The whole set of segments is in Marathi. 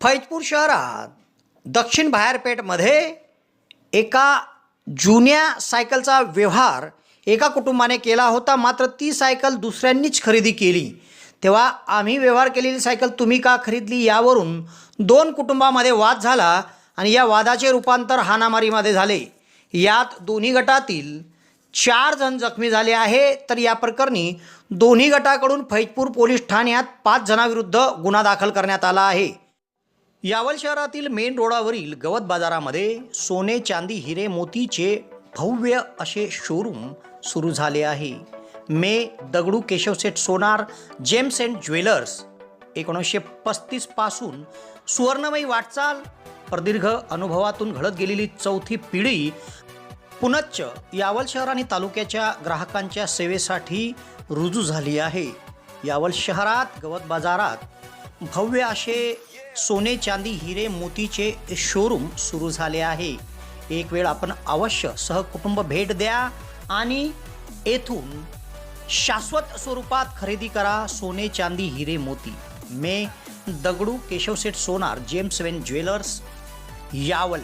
फैजपूर शहरात दक्षिण बाहेरपेठमध्ये एका जुन्या सायकलचा व्यवहार एका कुटुंबाने केला होता. मात्र ती सायकल दुसऱ्यांनीच खरेदी केली. तेव्हा आम्ही व्यवहार केलेली सायकल तुम्ही का खरीदली यावरून दोन कुटुंबामध्ये वाद झाला आणि या वादाचे रूपांतर हाणामारीमध्ये झाले. यात दोन्ही गटातील 4 जण जखमी झाले आहे. तर या प्रकरणी दोन्ही गटाकडून फैजपूर पोलीस ठाण्यात 5 जणांविरुद्ध गुन्हा दाखल करण्यात आला आहे. यावल शहरातील मेन रोडावरील गवत बाजारामध्ये सोने चांदी हिरे मोतीचे भव्य असे शोरूम सुरू झाले आहे. Dagdu Keshavseth Sonar gems and jewellers 1935 पासून सुवर्णमयी वाटचाल, प्रदीर्घ अनुभवातून घडत गेलेली चौथी पिढी पुनच्च यावल शहर आणि तालुक्याच्या ग्राहकांच्या सेवेसाठी रुजू झाली आहे. यावल शहरात गवत बाजारात भव्य असे सोने चांदी हिरे मोतीचे शोरूम सुरू झाले आहे. एक वेळ आपण अवश्य सहकुटुंब भेट द्या आणि येथून शाश्वत स्वरूपात खरेदी करा सोने चांदी हिरे मोती. Dagdu Keshavseth Sonar gems and jewellers Yawal.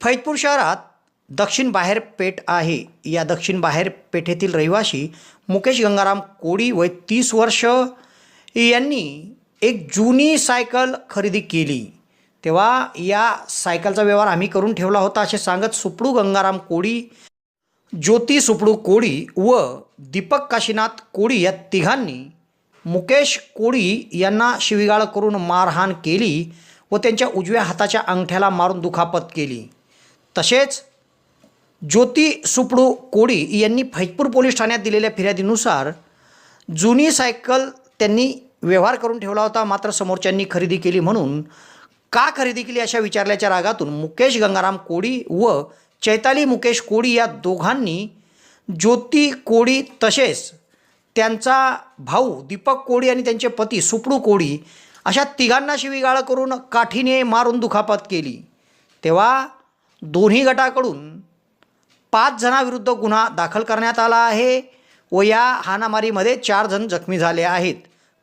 Faizpur शहरात दक्षिण बाहेरपेठ आहे. या दक्षिण बाहेरपेठेतील रहिवासी मुकेश गंगाराम कोडी वय 30 वर्ष यांनी एक जुनी सायकल खरेदी केली. तेव्हा या सायकलचा व्यवहार आम्ही करून ठेवला होता असे सांगत सुपडू गंगाराम कोडी, ज्योती सुपडू कोडी व दीपक काशीनाथ कोडी या तिघांनी मुकेश कोडी यांना शिवीगाळ करून मारहाण केली व त्यांच्या उजव्या हाताच्या अंगठ्याला मारून दुखापत केली. तसेच ज्योती सुपडू कोडी यांनी फैजपूर पोलीस ठाण्यात दिलेल्या फिर्यादीनुसार जुनी सायकल त्यांनी व्यवहार करून ठेवला होता. मात्र समोरच्यांनी खरेदी केली म्हणून का खरेदी केली अशा विचारल्याच्या रागातून मुकेश गंगाराम कोडी व चैताली मुकेश कोडी या दोघांनी ज्योती कोडी तसेच त्यांचा भाऊ दीपक कोडी आणि त्यांचे पती सुपडू कोडी अशा तिघांना शिवीगाळ करून काठीने मारून दुखापत केली. तेव्हा दोन्ही गटाकडून 5 जणांविरुद्ध गुन्हा दाखल करण्यात आला आहे व या हाणामारीमध्ये 4 जण जखमी झाले आहेत.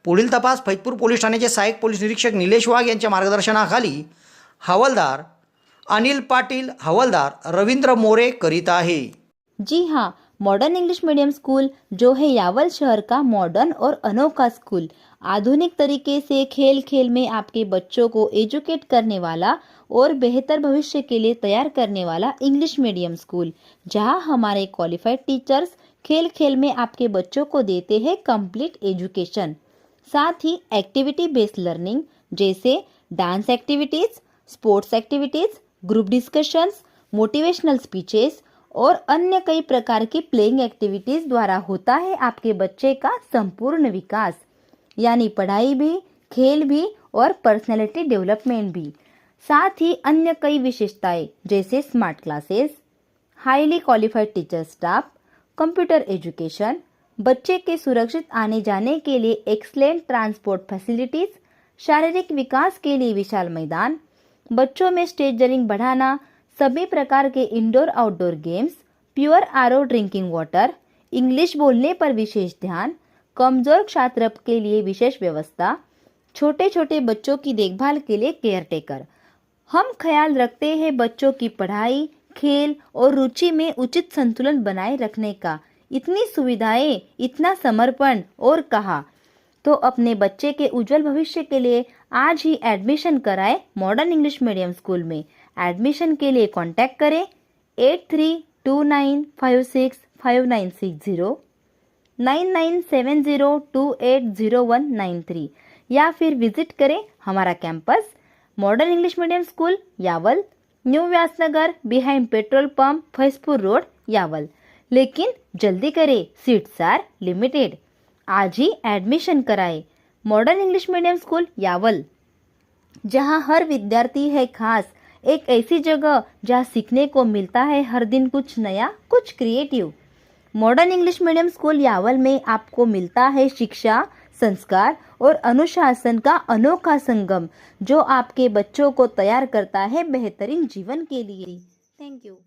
पुढील तपास फैजपूर पोलीस ठाण्याचे सहाय्यक पोलीस निरीक्षक निलेश वाघ यांच्या मार्गदर्शनाखाली हवालदार अनिल पाटील, हवालदार रवींद्र मोरे करीत आहे. जी हाँ, मॉडर्न इंग्लिश मीडियम स्कूल जो है यावल शहर का मॉडर्न और अनोखा स्कूल, आधुनिक तरीके से खेल खेल में आपके बच्चों को एजुकेट करने वाला और बेहतर भविष्य के लिए तैयार करने वाला इंग्लिश मीडियम स्कूल, जहां हमारे क्वालिफाइड टीचर्स खेल खेल में आपके बच्चों को देते हैं कंप्लीट एजुकेशन. साथ ही एक्टिविटी बेस्ड लर्निंग जैसे dance activities, sports activities, group discussions, motivational speeches और अन्य कई प्रकार की प्लेइंग एक्टिविटीज़ द्वारा होता है आपके बच्चे का संपूर्ण विकास, यानी पढ़ाई भी, खेल भी और पर्सनैलिटी डेवलपमेंट भी. साथ ही अन्य कई विशेषताएं जैसे smart classes, highly qualified teacher staff, computer education, बच्चे के सुरक्षित आने जाने के लिए एक्सलेंट ट्रांसपोर्ट फैसिलिटीज़, शारीरिक विकास के लिए विशाल मैदान, बच्चों में स्टेज डरिंग बढ़ाना, सभी प्रकार के indoor outdoor games, pure RO drinking water, English बोलने पर विशेष ध्यान, कमजोर छात्र के लिए विशेष व्यवस्था, छोटे छोटे बच्चों की देखभाल के लिए केयर टेकर. हम ख्याल रखते हैं बच्चों की पढ़ाई, खेल और रुचि में उचित संतुलन बनाए रखने का. इतनी सुविधाएं, इतना समर्पण और कहा तो अपने बच्चे के उज्जवल भविष्य के लिए आज ही एडमिशन कराएं मॉडर्न इंग्लिश मीडियम स्कूल में. एडमिशन के लिए कांटेक्ट करें 8329565960, 9970280193 या फिर विजिट करें हमारा campus modern English medium school Yawal, new Vyasnagar behind petrol pump, Faizpur road, Yawal. लेकिन जल्दी करें, सीट्स आर लिमिटेड. आज ही एडमिशन कराएं modern English medium school Yawal, जहां हर विद्यार्थी है खास, एक ऐसी जगह जहाँ सीखने को मिलता है हर दिन कुछ नया, कुछ creative. Modern English medium school Yawal में आपको मिलता है शिक्षा, संस्कार और अनुशासन का अनोखा संगम, जो आपके बच्चों को तैयार करता है बेहतरीन जीवन के लिए। Thank you.